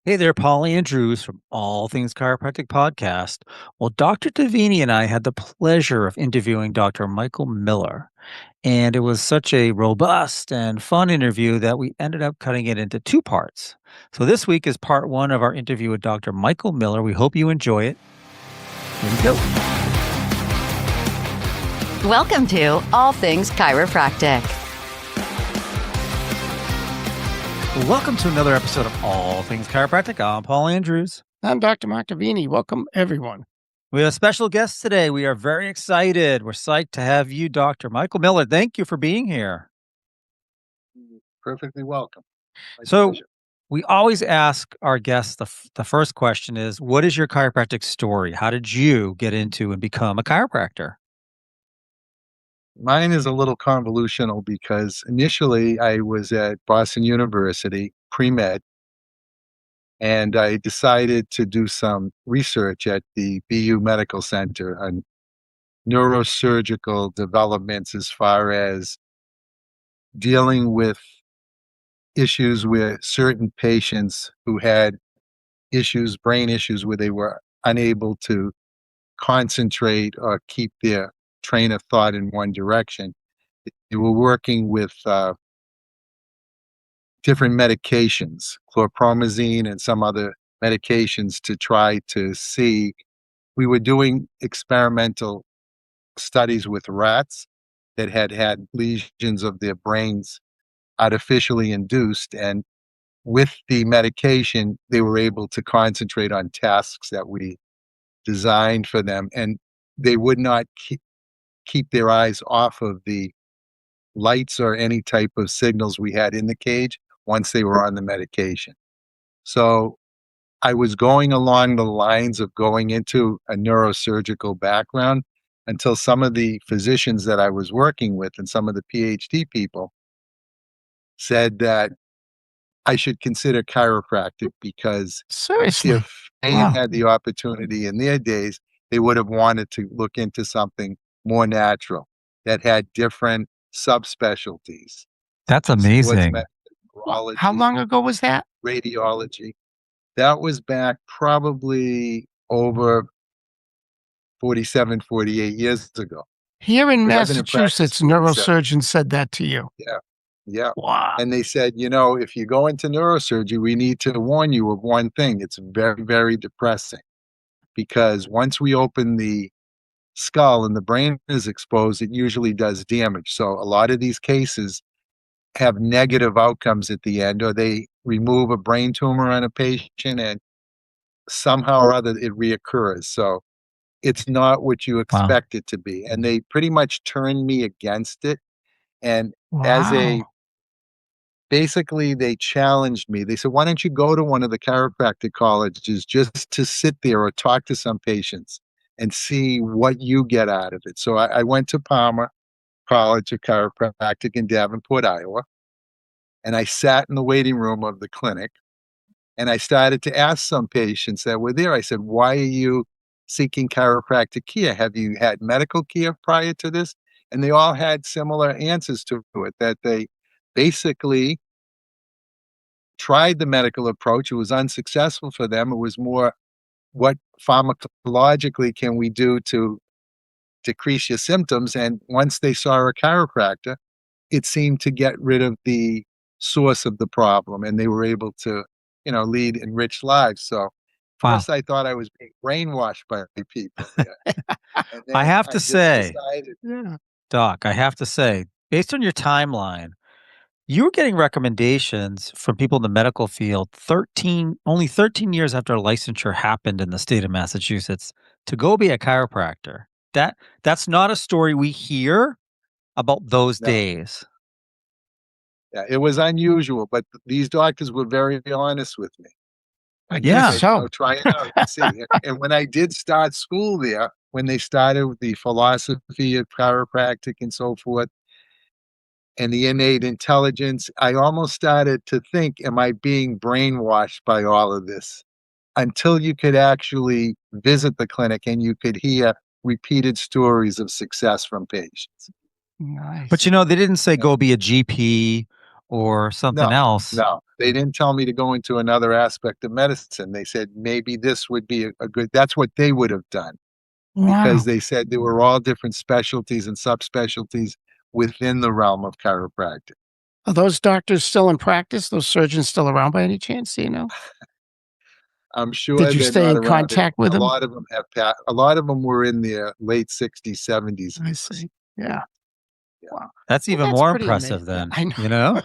Hey there, Polly and Drews from All Things Chiropractic Podcast. Well, Dr. Davini and I had the pleasure of interviewing Dr. Michael Miller, and it was such a robust and fun interview that we ended up cutting it into two parts. So this week is part one of our interview with Dr. Michael Miller. We hope you enjoy it. Here we go. Welcome to All Things Chiropractic. Welcome to another episode of All Things Chiropractic. I'm Paul Andrews. I'm Dr. Mark Davini. Welcome, everyone. We have a special guest today. We are very excited. We're psyched to have you, Dr. Michael Miller. Thank you for being here. Perfectly welcome. My So pleasure. we always ask our guests, the first question is, what is your chiropractic story? How did you get into and become a chiropractor? Mine is a little convolutional because initially I was at Boston University, pre-med, and I decided to do some research at the BU Medical Center on neurosurgical developments as far as dealing with issues with certain patients who had issues, brain issues, where they were unable to concentrate or keep their train of thought in one direction. They were working with different medications, chlorpromazine and some other medications to try to see. We were doing experimental studies with rats that had lesions of their brains artificially induced. And with the medication, they were able to concentrate on tasks that we designed for them. And they would not keep their eyes off of the lights or any type of signals we had in the cage once they were on the medication. So I was going along the lines of going into a neurosurgical background until some of the physicians that I was working with and some of the PhD people said that I should consider chiropractic because Seriously. if they Wow. had the opportunity in their days, they would have wanted to look into something more natural that had different subspecialties. That's Sports amazing. medicine, neurology, How long ago was that? radiology. That was back probably over 47, 48 years ago. Here in 'Cause I've been in practice Massachusetts, 47. neurosurgeons said that to you. Yeah, yeah. Wow. And they said, if you go into neurosurgery, we need to warn you of one thing. It's very, very depressing because once we open the skull and the brain is exposed, it usually does damage. So a lot of these cases have negative outcomes at the end, or they remove a brain tumor on a patient and somehow or other it reoccurs. So it's not what you Wow. expect it to be. And they pretty much turned me against it. And as Wow. basically they challenged me. They said, why don't you go to one of the chiropractic colleges just to sit there or talk to some patients and see what you get out of it? So I went to Palmer College of Chiropractic in Davenport, Iowa, and I sat in the waiting room of the clinic and I started to ask some patients that were there. I said, why are you seeking chiropractic care? Have you had medical care prior to this? And they all had similar answers to it, that they basically tried the medical approach. It was unsuccessful for them. It was more, what pharmacologically can we do to decrease your symptoms? And once they saw a chiropractor, it seemed to get rid of the source of the problem and they were able to, lead enriched lives. So Wow. first I thought I was being brainwashed by people. Yeah. And I then have I to just say, decided, Yeah. Doc, I have to say, based on your timeline, you were getting recommendations from people in the medical field only 13 years after licensure happened in the state of Massachusetts to go be a chiropractor. That's not a story we hear about those no, days. yeah, it was unusual, but these doctors were very honest with me. I They guess Yeah. said, so. try it out and see. And when I did start school there, when they started with the philosophy of chiropractic and so forth, and the innate intelligence, I almost started to think, am I being brainwashed by all of this? Until you could actually visit the clinic and you could hear repeated stories of success from patients. Nice. But they didn't say Yeah. go be a GP or something No, else? no, they didn't tell me to go into another aspect of medicine. They said maybe this would be a good that's what they would have done because Wow. they said there were all different specialties and subspecialties within the realm of chiropractic. Are those doctors still in practice? Those surgeons still around by any chance? Do you know? I'm Did sure you they're stay not in around any contact with a them? lot of them have a lot of them were in their late 60s, 70s. I see. Yeah. Yeah. Wow. That's Well, even that's more pretty amazing. impressive Yeah, then, I know. you know?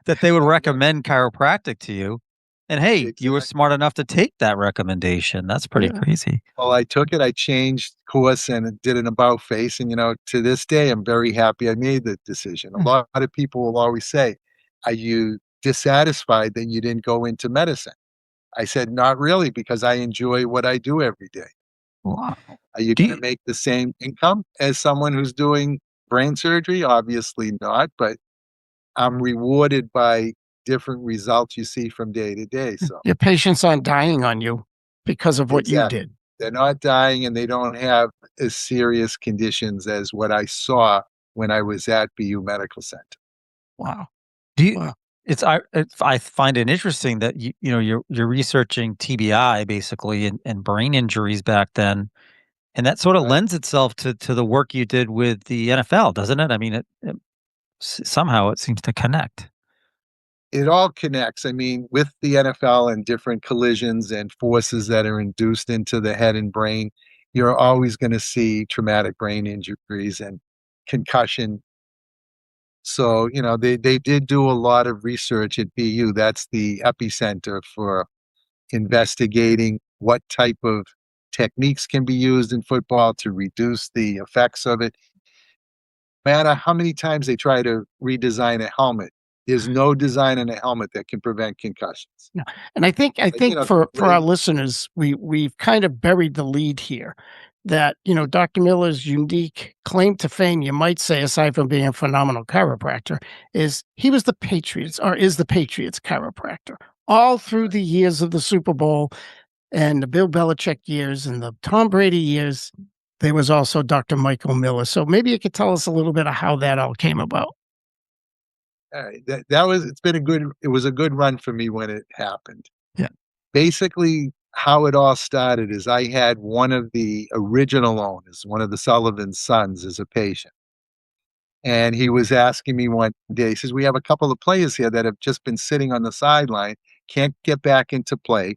That they would I know. recommend chiropractic to you, and hey, you were Exactly. smart enough to take that recommendation. That's pretty Yeah. crazy. Well, I took it, I changed course and did an about face, and, to this day, I'm very happy I made the decision. A lot of people will always say, "Are you dissatisfied that you didn't go into medicine?" I said, "Not really, because I enjoy what I do every day." Wow. Are you Do gonna you make the same income as someone who's doing brain surgery? Obviously not, but I'm rewarded by different results you see from day to day, so Your patients aren't dying on you because of what you exactly. did. They're not dying and they don't have as serious conditions as what I saw when I was at BU Medical Center. Wow. do you Wow. I find it interesting that you're researching TBI basically and brain injuries back then, and that sort of Right. lends itself to the work you did with the NFL, doesn't it? I mean, somehow it seems to connect. It all connects. I mean, with the NFL and different collisions and forces that are induced into the head and brain, you're always gonna see traumatic brain injuries and concussion. So, they did do a lot of research at BU. That's the epicenter for investigating what type of techniques can be used in football to reduce the effects of it. No matter how many times they try to redesign a helmet, there's no design in a helmet that can prevent concussions. No, and I But, think the for our great listeners, we've kind of buried the lead here that, Dr. Miller's unique claim to fame, you might say, aside from being a phenomenal chiropractor, is he was the Patriots or is the Patriots chiropractor. All through the years of the Super Bowl and the Bill Belichick years and the Tom Brady years, there was also Dr. Michael Miller. So maybe you could tell us a little bit of how that all came about. that was it was a good run for me when it happened. Yeah. Basically, how it all started is I had one of the original owners, one of the Sullivan sons, as a patient. And he was asking me one day, he says, "We have a couple of players here that have just been sitting on the sideline, can't get back into play,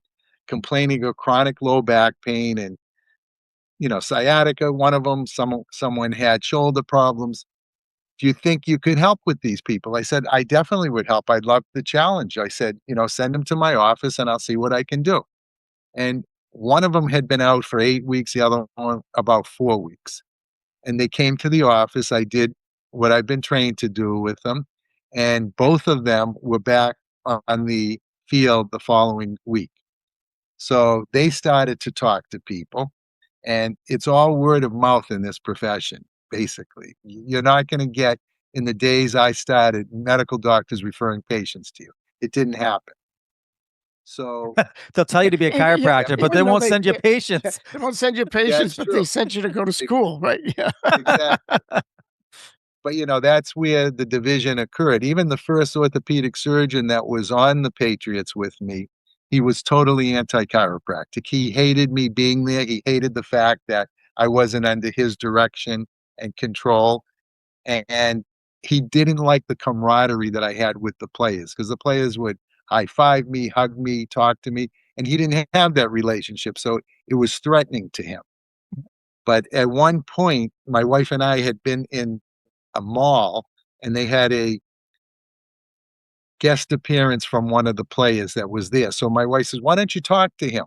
complaining of chronic low back pain and, sciatica, one of them, someone had shoulder problems. Do you think you could help with these people?" I said, "I definitely would help. I'd love the challenge." I said, "Send them to my office and I'll see what I can do." And one of them had been out for 8 weeks, the other one about 4 weeks. And they came to the office. I did what I've been trained to do with them, and both of them were back on the field the following week. So they started to talk to people, and it's all word of mouth in this profession, basically. You're not going to get, in the days I started, medical doctors referring patients to you. It didn't happen. So, They'll tell you to be a Yeah, yeah, chiropractor, but they even though won't send you yeah, patients. they won't send you patients, that's but they true. sent you to go to Ex- school, right? Yeah. Exactly. But, that's where the division occurred. Even the first orthopedic surgeon that was on the Patriots with me, he was totally anti-chiropractic. He hated me being there. He hated the fact that I wasn't under his direction and control. And he didn't like the camaraderie that I had with the players because the players would high five me, hug me, talk to me, and he didn't have that relationship. So it was threatening to him. But at one point, my wife and I had been in a mall and they had a guest appearance from one of the players that was there. So my wife says, "Why don't you talk to him?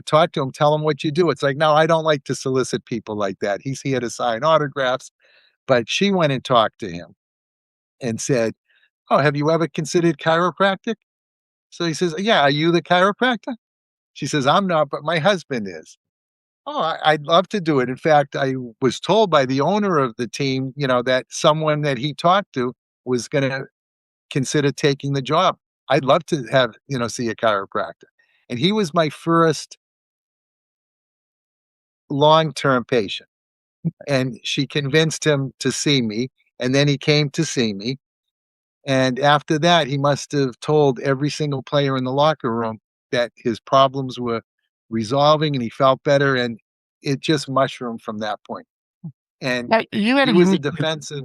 Talk to him, tell him what you do." It's like, no, I don't like to solicit people like that. He's here to sign autographs. But she went and talked to him and said, "Oh, have you ever considered chiropractic?" So he says, "Yeah, are you the chiropractor?" She says, "I'm not, but my husband is." "Oh, I'd love to do it. In fact, I was told by the owner of the team, that someone that he talked to was going to consider taking the job. I'd love to have, see a chiropractor." And he was my first long-term patient. And she convinced him to see me. And then he came to see me. And after that, he must have told every single player in the locker room that his problems were resolving and he felt better. And it just mushroomed from that point. And Now, you had he a was a unique defensive,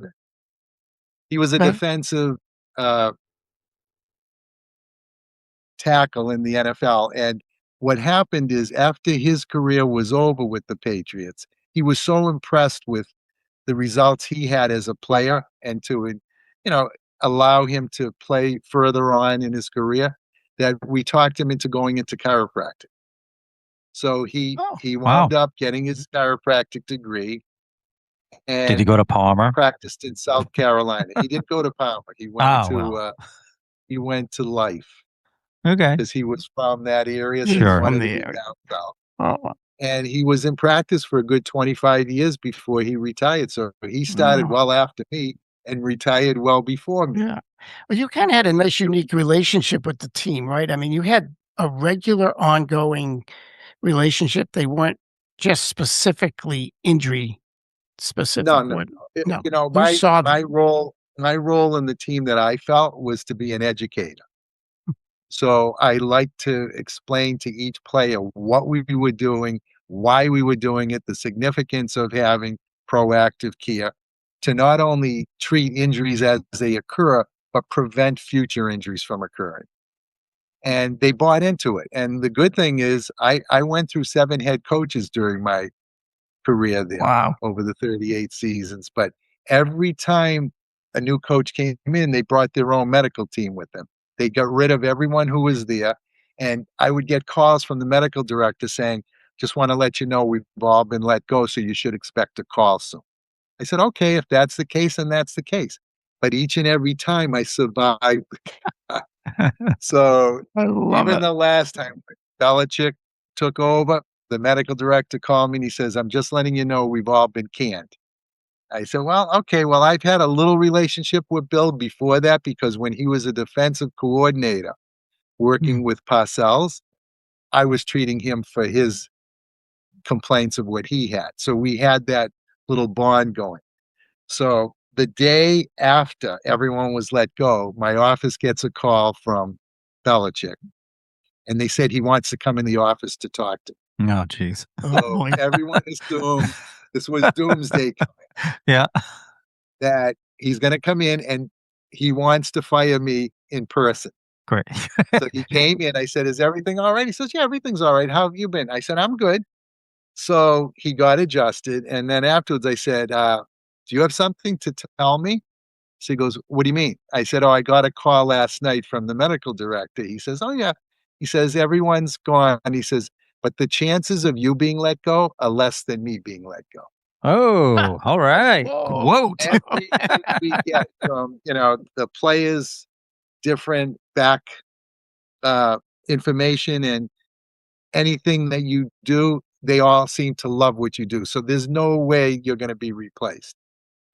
he was a okay. defensive uh, tackle in the NFL. And what happened is after his career was over with the Patriots, he was so impressed with the results he had as a player and to, allow him to play further on in his career that we talked him into going into chiropractic. So he Oh, he Wow. wound up getting his chiropractic degree Did he and go to Palmer? practiced in South Carolina. He didn't go to Palmer. Oh, well. He went to Life Okay. because he was from that area, so he he's Sure. from wanted to the be area. down south. Oh, wow. And he was in practice for a good 25 years before he retired. So he started Wow. well after me and retired well before me. Yeah. Well, you kinda had a nice unique relationship with the team, right? I mean, you had a regular ongoing relationship. They weren't just specifically injury No, specific. no, What no. no, You know, you saw them. my role in the team that I felt was to be an educator. So I like to explain to each player what we were doing, why we were doing it, the significance of having proactive care to not only treat injuries as they occur, but prevent future injuries from occurring. And they bought into it. And the good thing is, I went through 7 head coaches during my career there Wow. over the 38 seasons. But every time a new coach came in, they brought their own medical team with them. They got rid of everyone who was there. And I would get calls from the medical director saying, just want to let you know we've all been let go, so you should expect a call soon. I said, okay, if that's the case, then that's the case. But each and every time I survived. So I love even it. the last time Belichick took over, the medical director called me and he says, I'm just letting you know we've all been canned. I said, well, okay, well, I've had a little relationship with Bill before that because when he was a defensive coordinator Mm. working with Parcells, I was treating him for his complaints of what he had. So we had that little bond going. So the day after everyone was let go, my office gets a call from Belichick and they said he wants to come in the office to talk to me. Oh, jeez. Oh, So boy. everyone assumed this was doomsday Yeah. that he's going to come in and he wants to fire me in person. Great. So he came in. I said, "Is everything all right?" He says, "Yeah, everything's all right. How have you been?" I said, "I'm good." So he got adjusted, and then afterwards, I said, "Do you have something to tell me?" So he goes, "What do you mean?" I said, "Oh, I got a call last night from the medical director." He says, "Oh, yeah." He says, "Everyone's gone." He says, "But the chances of you being let go are less than me being let go." Oh, all right. Whoa. Quote. Everything we get from, the players' different back, uh, information and anything that you do, they all seem to love what you do. So there's no way you're gonna be replaced.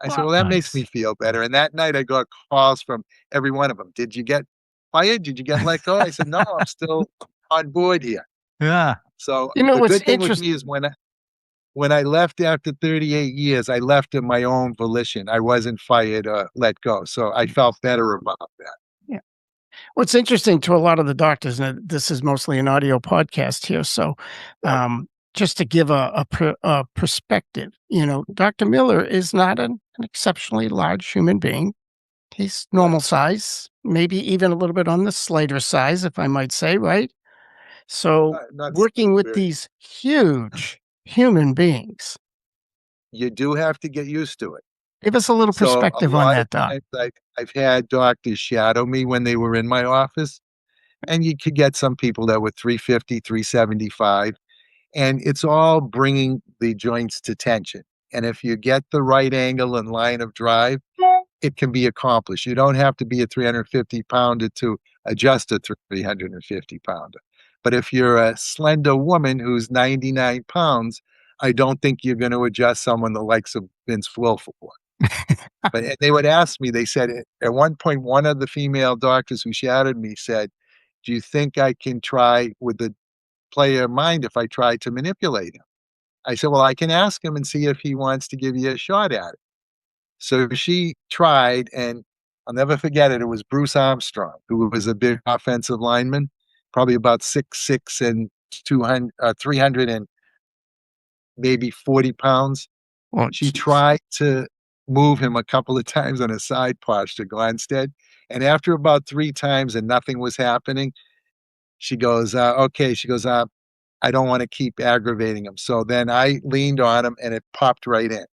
I said, Wow. "Well, that makes me Nice. feel better." And that night I got calls from every one of them. "Did you get fired? Did you get let go?" I said, "No, I'm still on board here." Yeah. So You know the what's good thing with interesting? me is when I left after 38 years, I left of my own volition. I wasn't fired or let go. So I felt better about that. Yeah. What's interesting to a lot of the doctors, and this is mostly an audio podcast here, so, Right. just to give a perspective, Doctor Miller is not an exceptionally large human being. He's Right. normal size, maybe even a little bit on the slighter size, if I might say, right? So, Not working with very these huge human beings, you do have to get used to it. give us a little So a perspective on lot of that, doc. times I've had doctors shadow me when they were in my office, and you could get some people that were 350, 375, and it's all bringing the joints to tension. And if you get the right angle and line of drive, it can be accomplished. You don't have to be a 350 pounder to adjust a 350 pounder. But if you're a slender woman who's 99 pounds, I don't think you're going to adjust someone the likes of Vince Wilfork. But they would ask me, they said, at one point, one of the female doctors who shadowed me said, do you think I can try with the player mind if I try to manipulate him? I said, well, I can ask him and see if he wants to give you a shot at it. So she tried, and I'll never forget it. It was Bruce Armstrong, who was a big offensive lineman, probably about 6'6" and 200, 300 and maybe 40 pounds. Oh, She jeez. tried to move him a couple of times on a side porch to Glenstead. And after about 3 times and nothing was happening, she goes, okay. She goes, I don't want to keep aggravating him. So then I leaned on him and it popped right in.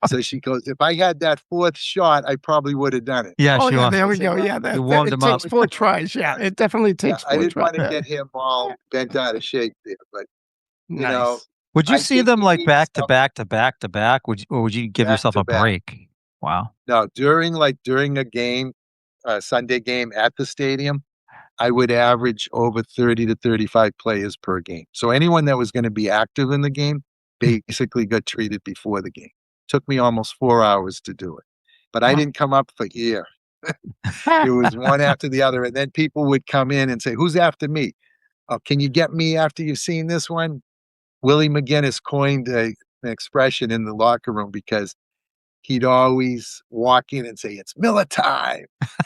So she goes, if I had that fourth shot, I probably would have done it. Yeah, Oh, she yeah, wants there I we said, go. well, Yeah, you that warmed it him up. takes 4 tries. Yeah, yeah, it definitely yeah, takes I 4 didn't tries. want to get him all bent out of shape there, but you know, Nice. Would you I see think them you like need back to some back to back to back? Or would you give back yourself to a back. break? Wow. Now, during a game, a Sunday game at the stadium, I would average over 30 to 35 players per game. So anyone that was going to be active in the game basically got treated before the game. Took me almost 4 hours to do it. But I Wow. didn't come up for air. It was one after the other. And then people would come in and say, who's after me? Oh, can you get me after you've seen this one? Willie McGinnis coined an expression in the locker room because he'd always walk in and say, it's Miller time.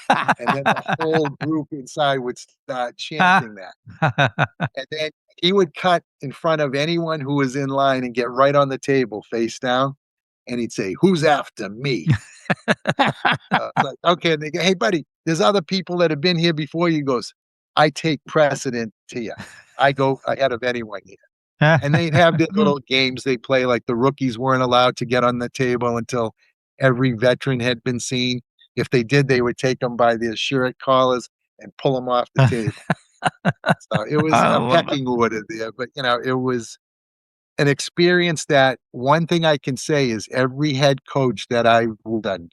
And then the whole group inside would start chanting that. And then he would cut in front of anyone who was in line and get right on the table face down. And he'd say, who's after me? It's like, okay. And they go, hey, buddy, there's other people that have been here before you. He goes, I take precedent here. I go ahead of anyone here. And they'd have their little games they play, like the rookies weren't allowed to get on the table until every veteran had been seen. If they did, they would take them by their shirt collars and pull them off the table. So it was I a love it. pecking order there, but it was an experience that one thing I can say is every head coach that I've done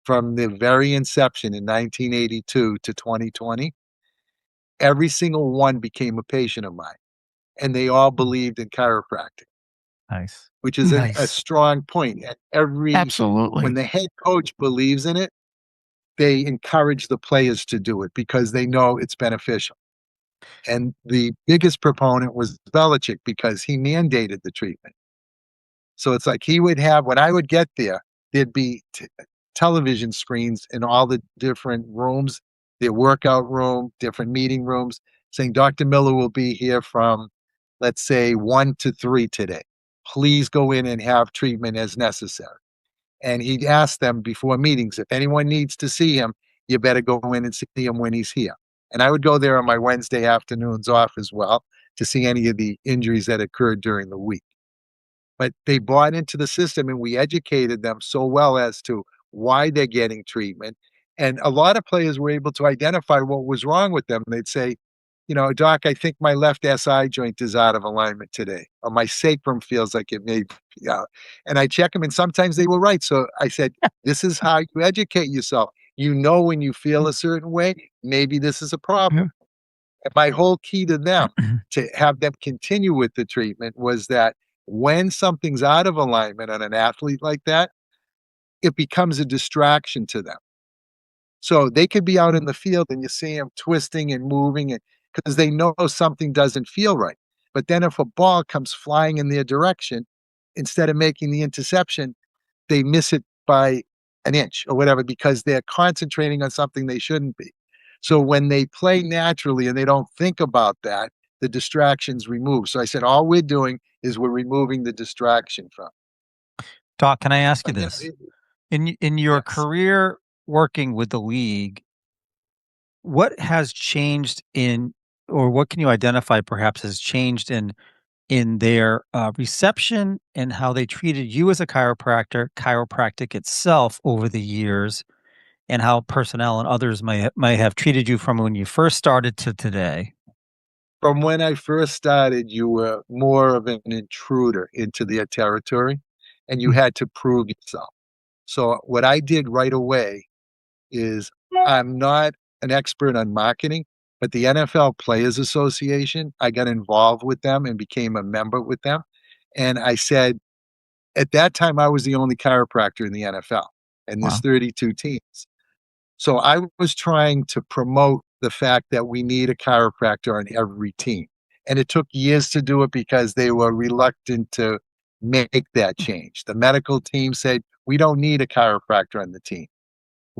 from the very inception in 1982 to 2020, every single one became a patient of mine and they all believed in chiropractic, Nice. which is a Nice. strong point. And when Absolutely. the head coach believes in it, they encourage the players to do it because they know it's beneficial. And the biggest proponent was Belichick because he mandated the treatment. So it's like he would have, when I would get there, there'd be television screens in all the different rooms, their workout room, different meeting rooms, saying Dr. Miller will be here from, let's say, 1 to 3 today. Please go in and have treatment as necessary. And he'd ask them before meetings, if anyone needs to see him, you better go in and see him when he's here. And I would go there on my Wednesday afternoons off as well to see any of the injuries that occurred during the week. But they bought into the system and we educated them so well as to why they're getting treatment. And a lot of players were able to identify what was wrong with them. They'd say, Doc, I think my left SI joint is out of alignment today, or my sacrum feels like it may be out. And I check them, and sometimes they were right. So I said, this is how you educate yourself. When you feel a certain way, maybe this is a Yeah. problem. And my whole key to them to have them continue with the treatment was that when something's out of alignment on an athlete like that, it becomes a distraction to them. So they could be out in the field and you see them twisting and moving because they know something doesn't feel right. But then if a ball comes flying in their direction, instead of making the interception, they miss it by an inch or whatever because they're concentrating on something they shouldn't be. So when they play naturally and they don't think about that, the distraction's removed. So I said, all we're doing is we're removing the distraction from. Doc, can I ask you But, this? In your yes. career working with the league, what has changed in or what can you identify perhaps has changed in their, reception and how they treated you as a chiropractor, chiropractic itself over the years, and how personnel and others may have treated you from when you first started to today? From when I first started, you were more of an intruder into their territory and you Mm. had to prove yourself. So what I did right away is I'm not an expert on marketing, but the NFL Players Association, I got involved with them and became a member with them. And I said, at that time, I was the only chiropractor in the NFL, and there's Wow. 32 teams. So I was trying to promote the fact that we need a chiropractor on every team. And it took years to do it because they were reluctant to make that change. The medical team said, we don't need a chiropractor on the team.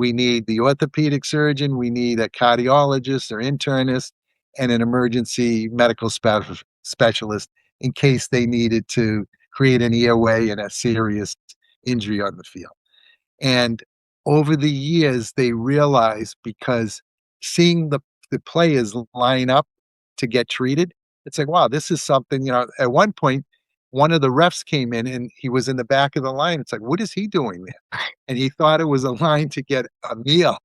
We need the orthopedic surgeon, we need a cardiologist or internist, and an emergency medical specialist in case they needed to create an airway and a serious injury on the field. And over the years, they realized, because seeing the players line up to get treated, it's like, wow, this is something, at one point, one of the refs came in and he was in the back of the line. It's like, what is he doing there? And he thought it was a line to get a meal.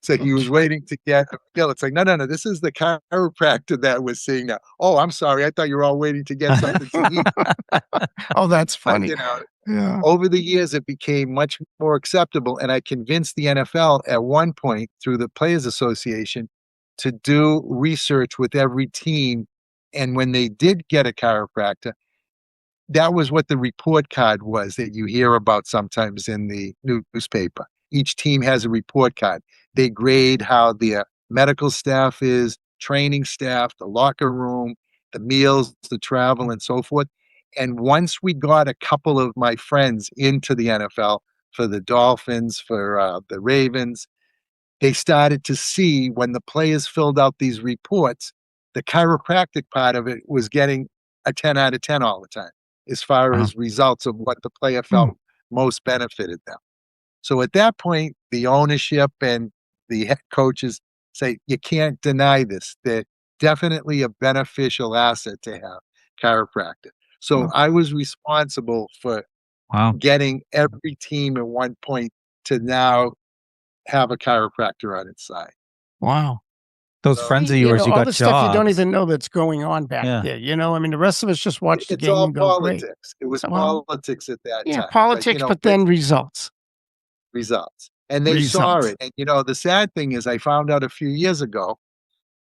So he was waiting to get a meal. It's like, no, no, no, this is the chiropractor that we're seeing now. Oh, I'm sorry. I thought you were all waiting to get something to eat. Oh, that's But, funny. Yeah. over the years, it became much more acceptable. And I convinced the NFL at one point through the Players Association to do research with every team. And when they did get a chiropractor, that was what the report card was that you hear about sometimes in the newspaper. Each team has a report card. They grade how the medical staff is, training staff, the locker room, the meals, the travel, and so forth. And once we got a couple of my friends into the NFL for the Dolphins, for the Ravens, they started to see when the players filled out these reports, the chiropractic part of it was getting a 10 out of 10 all the time, as far Wow. as results of what the player Hmm. felt most benefited them. So at that point, the ownership and the head coaches say, you can't deny this. They're definitely a beneficial asset to have chiropractic. So Wow. I was responsible for Wow. getting every team at one point to now have a chiropractor on its side. Wow. Those So friends of yours, you All got the stuff you don't jobs. even know that's going on back Yeah. there. I mean, the rest of us just watch the it's game all and go, great. politics. It was Well, politics at that yeah, time. But, politics, but then results. results. And they saw Results. it. And, the sad thing is, I found out a few years ago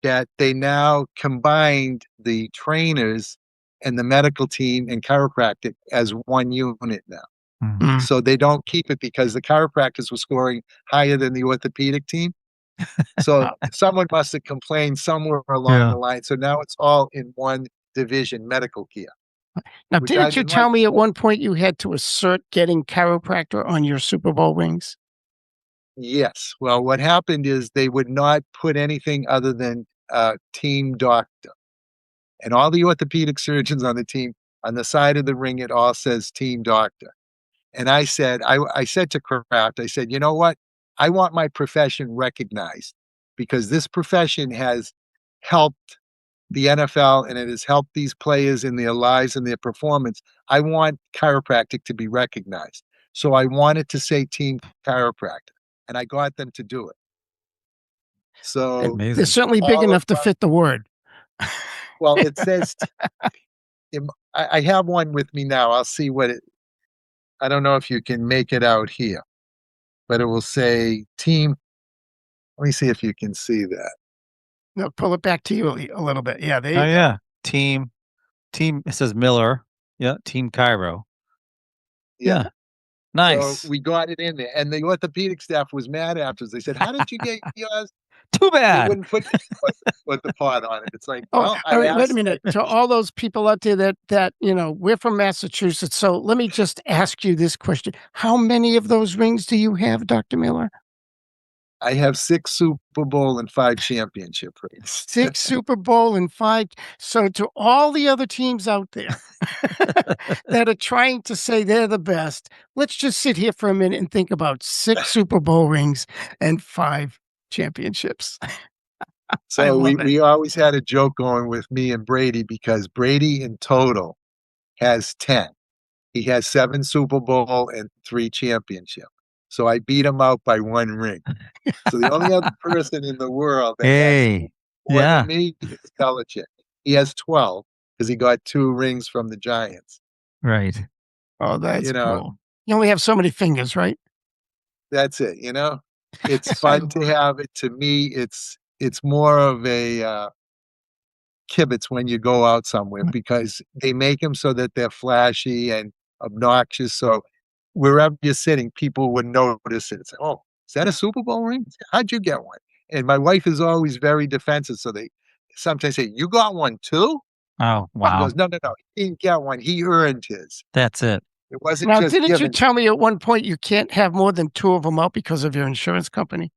that they now combined the trainers and the medical team and chiropractic as one unit now. Mm. Mm. So they don't keep it because the chiropractors were scoring higher than the orthopedic team. So someone must have complained somewhere along Yeah. the line. So now it's all in one division, medical care, Now, which I didn't you didn't tell like. me at one point you had to assert getting chiropractor on your Super Bowl rings? Yes. Well, what happened is they would not put anything other than team doctor. And all the orthopedic surgeons on the team, on the side of the ring, it all says team doctor. And I said to Kraft, I said, you know what? I want my profession recognized because this profession has helped the NFL and it has helped these players in their lives and their performance. I want chiropractic to be recognized. So I wanted to say team chiropractor and I got them to do it. So They're Amazing. certainly big all of enough to fit the word. well, it says I have one with me now. I'll see what it I don't know if you can make it out here, but it will say team. Let me see if you can see that. No, pull it back to you a little bit. Yeah, there Oh you go. yeah. Team it says Miller. Yeah, Team Cairo. Yeah. Yeah. So Nice. we got it in there. And the orthopedic staff was mad afterwards. They said, how did you get yours? Too They bad. wouldn't put the part on it. It's like, Oh, well, all I right, wait a asked. minute. To all those people out there that we're from Massachusetts. So let me just ask you this question. How many of those rings do you have, Dr. Miller? I have 6 Super Bowl and 5 championship rings. 6 Super Bowl and 5. So to all the other teams out there that are trying to say they're the best, let's just sit here for a minute and think about 6 Super Bowl rings and 5 championships. I So love it. we always had a joke going with me and Brady because Brady in total has 10. He has 7 Super Bowl and 3 championship. So I beat him out by 1 ring. So the only other person in the world that has Hey. more Yeah. than me is Belichick. He has 12 because he got 2 rings from the Giants. Right. Oh, that's You know, cool. You only have so many fingers, right? that's it, It's I fun to have it. To me, it's more of a kibitz when you go out somewhere because they make them so that they're flashy and obnoxious. So wherever you're sitting, people would notice it. Say, "Oh, is that a Super Bowl ring? How'd you get one?" And my wife is always very defensive, so they sometimes say, "You got one too?" Oh, She wow. goes, "No, no, no. He didn't get one. He earned his." That's it. It wasn't Now, just didn't you given tell me at one point you can't have more than 2 of them out because of your insurance company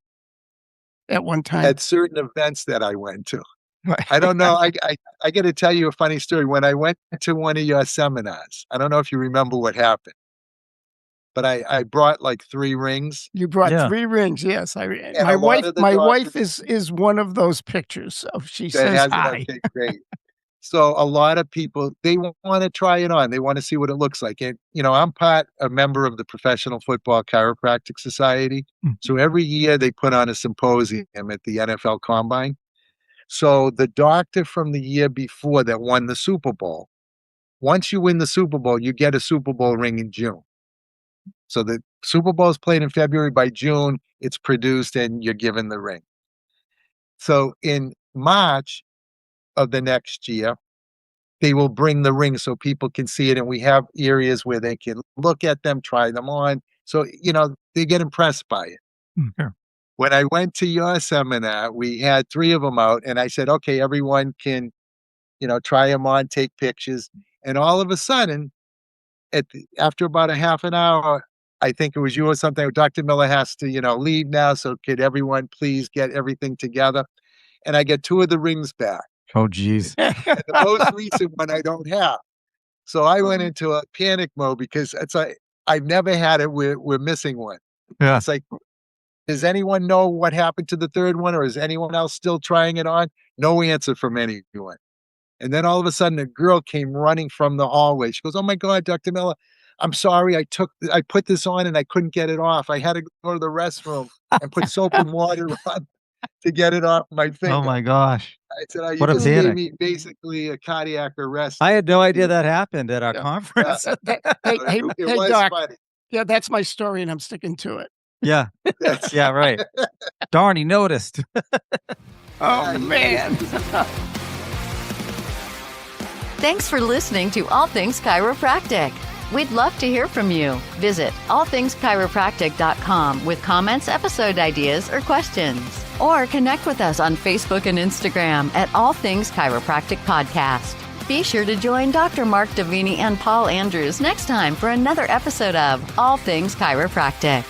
at one time? at certain events that I went to. Right. I don't know. I got to tell you a funny story. When I went to one of your seminars, I don't know if you remember what happened, but I brought like 3 rings, You brought Yeah. 3 rings, yes, I re and a lot of the my wife doctors is one of those pictures, so she that says has it. hi. Okay, great. So a lot of people, they want to try it on. They want to see what it looks like. And, I'm a member of the Professional Football Chiropractic Society. Mm. So every year they put on a symposium at the NFL Combine. So the doctor from the year before that won the Super Bowl, once you win the Super Bowl, you get a Super Bowl ring in June. So the Super Bowl is played in February. By June, it's produced and you're given the ring. So in March of the next year, they will bring the ring so people can see it. And we have areas where they can look at them, try them on. So, they get impressed by it. Sure. When I went to your seminar, we had 3 of them out and I said, okay, everyone can, try them on, take pictures. And all of a sudden, after about a half an hour, I think it was you or something, Dr. Miller has to, leave now. So could everyone please get everything together? And I get 2 of the rings back. Oh, geez. And the most recent one I don't have. So I went into a panic mode because it's like, I've never had it. We're missing one. Yeah. It's like, does anyone know what happened to the 3rd one, or is anyone else still trying it on? No answer from anyone. And then all of a sudden, a girl came running from the hallway. She goes, "Oh my God, Dr. Miller, I'm sorry. I put this on and I couldn't get it off. I had to go to the restroom and put soap and water on to get it off my Oh finger." my gosh. I said, "Oh, you What a just gave panic. me basically a cardiac arrest." I had no idea that happened at our Yeah. conference. Hey, But hey, it hey, was doc. funny. Yeah, that's my story, and I'm sticking to it. Yeah. That's Yeah, right. Darn, he noticed. Oh, man. Thanks for listening to All Things Chiropractic. We'd love to hear from you. Visit allthingschiropractic.com with comments, episode ideas, or questions. Or connect with us on Facebook and Instagram at All Things Chiropractic Podcast. Be sure to join Dr. Mark Davini and Paul Andrews next time for another episode of All Things Chiropractic.